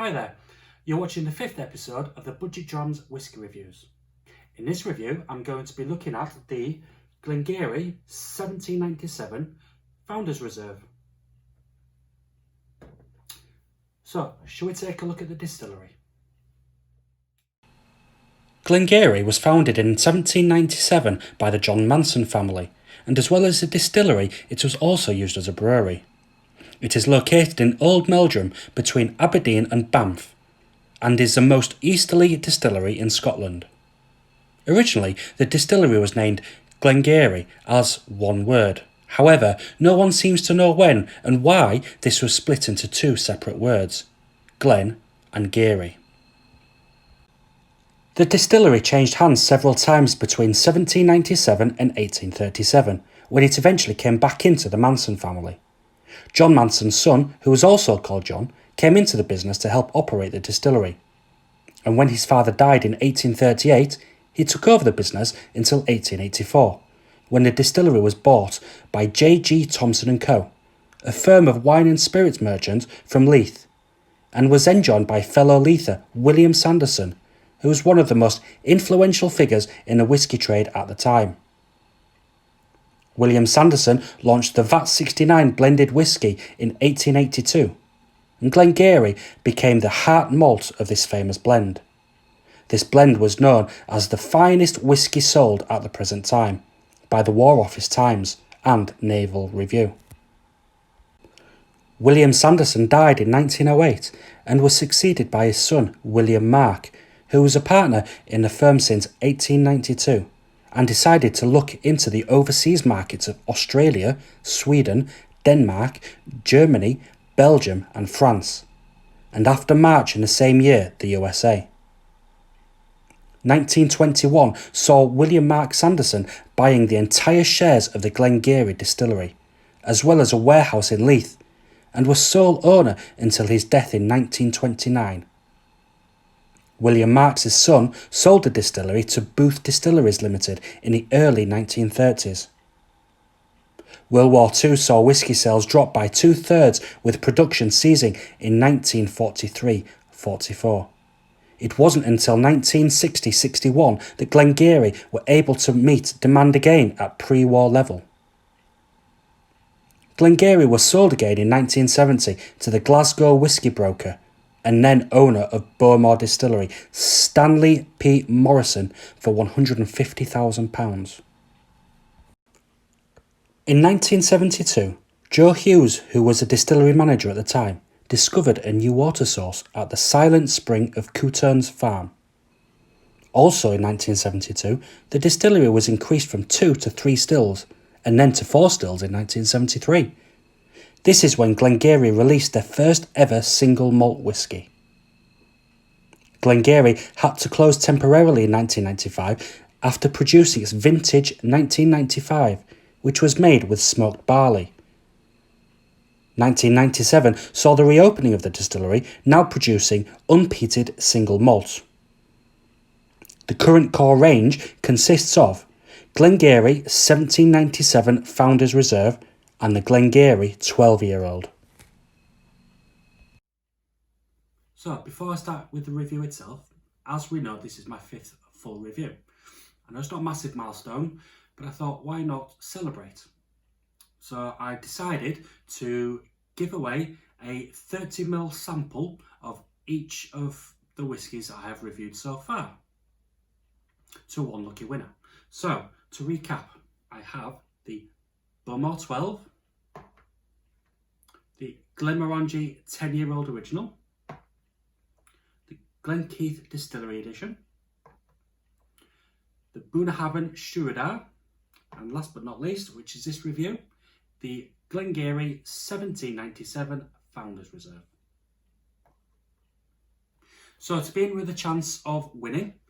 Hi there, you're watching the 5th episode of the Budget Drams Whisky Reviews. In this review, I'm going to be looking at the Glen Garioch 1797 Founders Reserve. So, shall we take a look at the distillery? Glen Garioch was founded in 1797 by the John Manson family, and as well as a distillery, it was also used as a brewery. It is located in Old Meldrum between Aberdeen and Banff, and is the most easterly distillery in Scotland. Originally, the distillery was named Glen Garioch as one word. However, no one seems to know when and why this was split into two separate words, Glen and Garioch. The distillery changed hands several times between 1797 and 1837, when it eventually came back into the Manson family. John Manson's son, who was also called John, came into the business to help operate the distillery. And when his father died in 1838, he took over the business until 1884, when the distillery was bought by J.G. Thomson & Co., a firm of wine and spirits merchants from Leith, and was then joined by fellow Leither William Sanderson, who was one of the most influential figures in the whisky trade at the time. William Sanderson launched the VAT 69 blended whisky in 1882, and Glen Garioch became the heart malt of this famous blend. This blend was known as the finest whisky sold at the present time by the War Office Times and Naval Review. William Sanderson died in 1908 and was succeeded by his son William Mark, who was a partner in the firm since 1892 and decided to look into the overseas markets of Australia, Sweden, Denmark, Germany, Belgium and France, and after March in the same year, the USA. 1921 saw William Mark Sanderson buying the entire shares of the Glen Garioch distillery, as well as a warehouse in Leith, and was sole owner until his death in 1929. William Marks' son sold the distillery to Booth Distilleries Limited in the early 1930s. World War II saw whisky sales drop by 2/3, with production ceasing in 1943-44. It wasn't until 1960-61 that Glen Garioch were able to meet demand again at pre-war level. Glen Garioch was sold again in 1970 to the Glasgow whisky broker and then owner of Bowmore Distillery, Stanley P. Morrison, for £150,000. In 1972, Joe Hughes, who was a distillery manager at the time, discovered a new water source at the Silent Spring of Couturns Farm. Also in 1972, the distillery was increased from 2 to 3 stills, and then to 4 stills in 1973. This is when Glen Garioch released their first ever single malt whisky. Glen Garioch had to close temporarily in 1995 after producing its vintage 1995, which was made with smoked barley. 1997 saw the reopening of the distillery, now producing unpeated single malt. The current core range consists of Glen Garioch 1797 Founders Reserve and the Glen Garioch 12-year-old. So, before I start with the review itself, as we know, this is my 5th full review. I know it's not a massive milestone, but I thought, why not celebrate? So I decided to give away a 30ml sample of each of the whiskies I have reviewed so far to one lucky winner. So, to recap, I have the Bowmore 12, the Glenmorangie 10-year-old original, the Glenkeith Distillery Edition, the Bunnahabhain Shuradar, and last but not least, which is this review, the Glen Garioch 1797 Founders Reserve. So to be in with a chance of winning,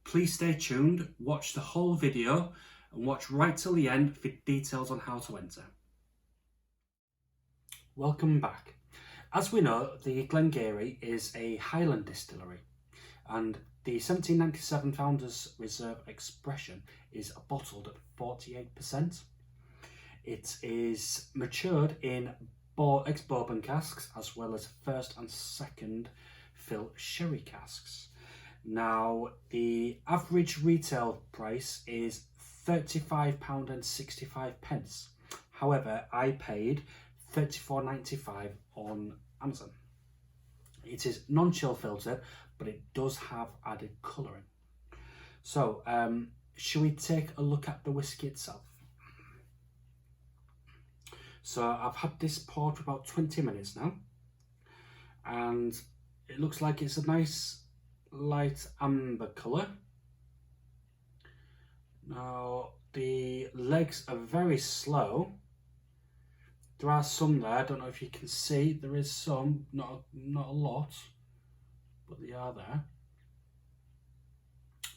please stay tuned, watch the whole video and watch right till the end for details on how to enter. Welcome back. As we know, the Glen Garioch is a Highland distillery, and the 1797 Founders Reserve expression is bottled at 48%. It is matured in ex-bourbon casks, as well as first and second fill sherry casks. Now, the average retail price is £35.65. However, I paid £34.95 on Amazon. It is non-chill filter, but it does have added colouring. So, should we take a look at the whiskey itself? So I've had this poured for about 20 minutes now, and it looks like it's a nice light amber colour. Now the legs are very slow. There are some there, I don't know if you can see, there is some, not a lot, but they are there.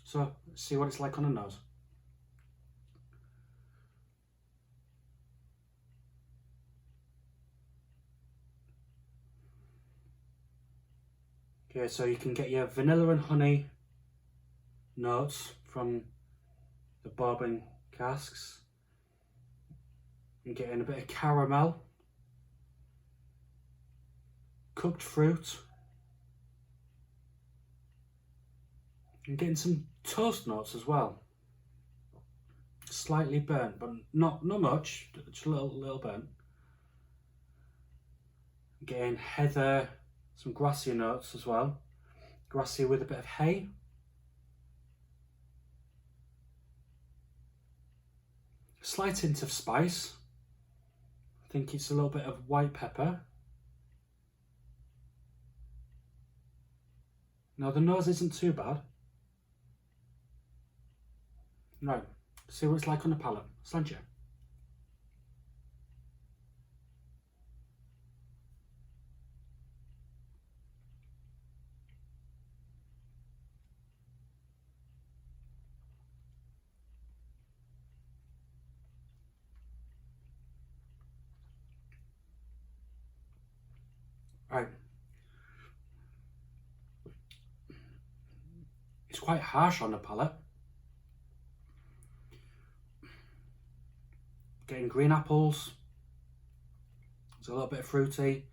So let's see what it's like on the nose. Okay, so you can get your vanilla and honey notes from the bourbon casks. I'm getting a bit of caramel, cooked fruit. I'm getting some toast notes as well. Slightly burnt, but not much, just a little burnt. I'm getting heather, some grassy notes as well. Grassy with a bit of hay. Slight hint of spice. I think it's a little bit of white pepper. Now the nose isn't too bad. Right, see what it's like on the palate. Slant you. Right. It's quite harsh on the palate. Getting green apples. It's a little bit fruity.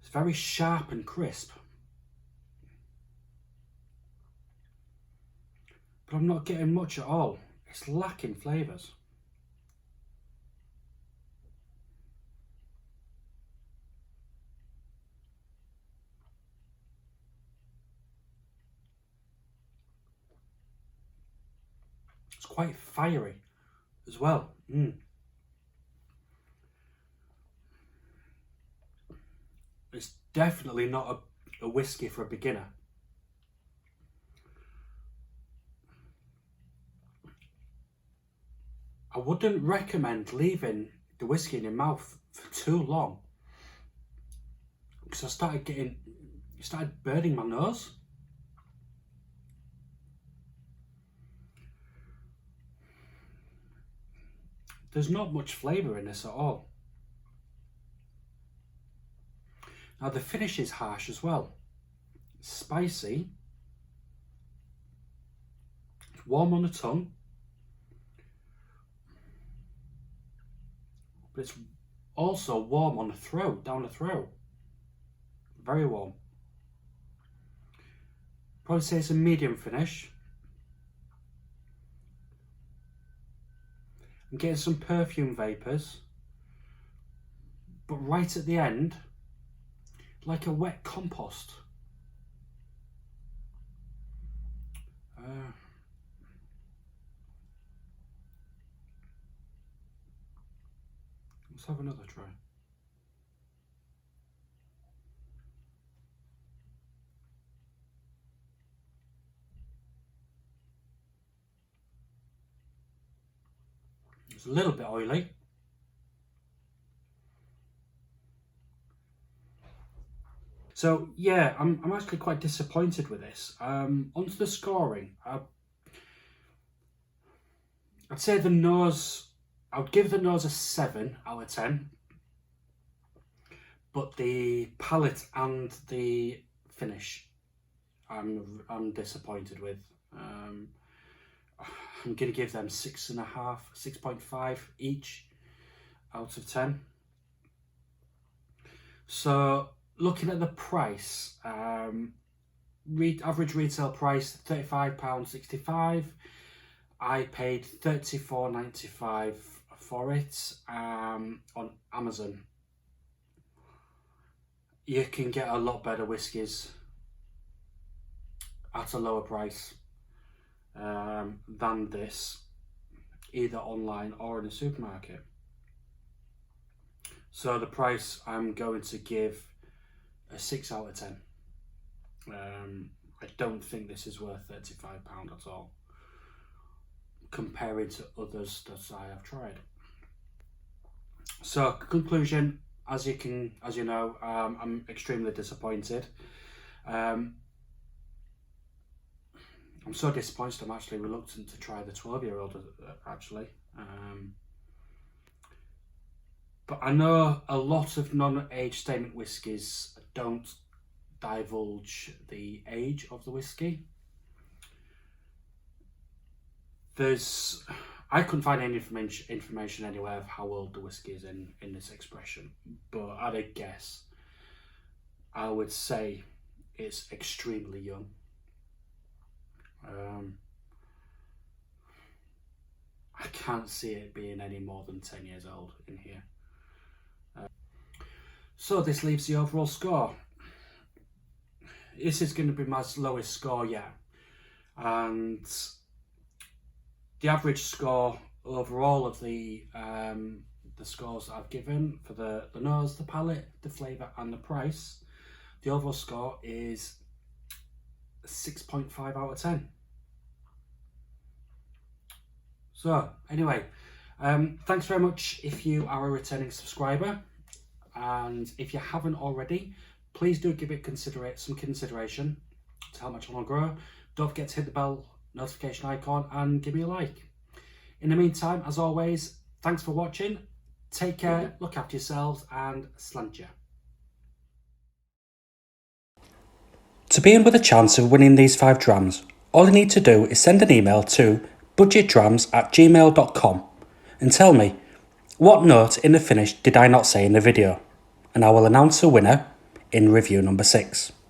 It's very sharp and crisp. But I'm not getting much at all. It's lacking flavours. It's quite fiery as well. It's definitely not a whiskey for a beginner. I wouldn't recommend leaving the whiskey in your mouth for too long, because I started burning my nose. There's not much flavour in this at all. Now the finish is harsh as well. It's spicy. It's warm on the tongue. But it's also warm on the throat, down the throat. Very warm. Probably say it's a medium finish. I'm getting some perfume vapours, but right at the end, like a wet compost. Let's have another try. It's a little bit oily. So yeah, I'm actually quite disappointed with this. Onto the scoring, I'd say the nose, I would give the nose a 7 out of 10. But the palate and the finish, I'm disappointed with. I'm going to give them 6.5, 6.5 each out of 10. So looking at the price, average retail price £35.65. I paid £34.95 for it on Amazon. You can get a lot better whiskies at a lower price than this, either online or in a supermarket. So the price, I'm going to give a 6 out of 10. I don't think this is worth £35 at all, comparing to others that I have tried. So conclusion, as you know, I'm extremely disappointed. I'm so disappointed I'm actually reluctant to try the 12-year-old actually. But I know a lot of non-age statement whiskies don't divulge the age of the whiskey. I couldn't find any information anywhere of how old the whiskey is in this expression, but at a guess, I would say it's extremely young. I can't see it being any more than 10 years old in here. So this leaves the overall score. This is going to be my lowest score yet, and the average score overall of the scores that I've given for the nose, the palate, the flavour and the price, the overall score is 6.5 out of 10. So anyway, thanks very much if you are a returning subscriber, and if you haven't already, please do give it some consideration to help my channel grow. Don't forget to hit the bell notification icon and give me a like. In the meantime, as always, thanks for watching. Take care, look after yourselves, and slant ya. To be in with a chance of winning these 5 drams, all you need to do is send an email to budgetdrams@gmail.com and tell me what note in the finish did I not say in the video, and I will announce a winner in review number 6.